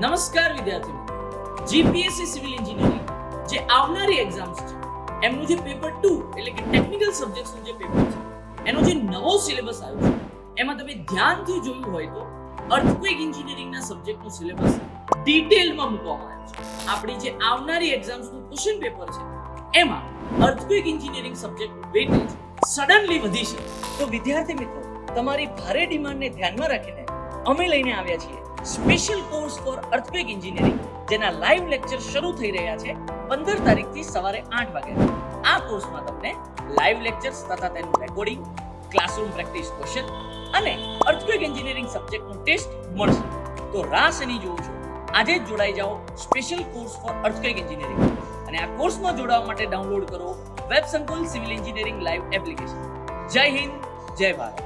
નમસ્કાર વિદ્યાર્થી મિત્રો, જીપીએસસી સિવિલ એન્જિનિયરિંગ જે આવનારી એક્ઝામ્સ છે એમનું જે પેપર 2 એટલે કે ટેકનિકલ સબ્જેક્ટ્સનું જે પેપર છે એનો જે નવો સિલેબસ આવ્યો છે એમાં તમે ધ્યાનથી જોયું હોય તો અર્થક્વેક એન્જિનિયરિંગના સબ્જેક્ટનો સિલેબસ ડિટેલમાં મૂકવામાં આવ્યો છે. આપણી જે આવનારી એક્ઝામ્સનું ક્વેશ્ચન પેપર છે એમાં અર્થક્વેક એન્જિનિયરિંગ સબ્જેક્ટનું વેટેજ સડનલી વધી છે. તો વિદ્યાર્થી મિત્રો, તમારી ભારે ડિમાન્ડને ધ્યાનમાં રાખીને અમે લઈને આવ્યા છીએ special course for earthquake engineering, જેના લાઈવ લેક્ચર શરૂ થઈ રહ્યા છે 15 તારીખથી સવારે 8 વાગે. આ કોર્સમાં તમને લાઈવ લેક્ચર્સ તથા તેનું રેકોર્ડિંગ, ક્લાસરૂમ પ્રેક્ટિસ ક્વેશ્ચન અને અર્થક્વેક એન્જિનિયરિંગ સબ્જેક્ટનું ટેસ્ટ મળશે. તો રાહ શેની જોવો છો? આજે જ જોડાઈ જાઓ special course for earthquake engineering. અને આ કોર્સમાં જોડાવા માટે ડાઉનલોડ કરો વેબ સંકુલ સિવિલ એન્જિનિયરિંગ લાઈવ એપ્લિકેશન. જય હિન્દ, જય ભારત.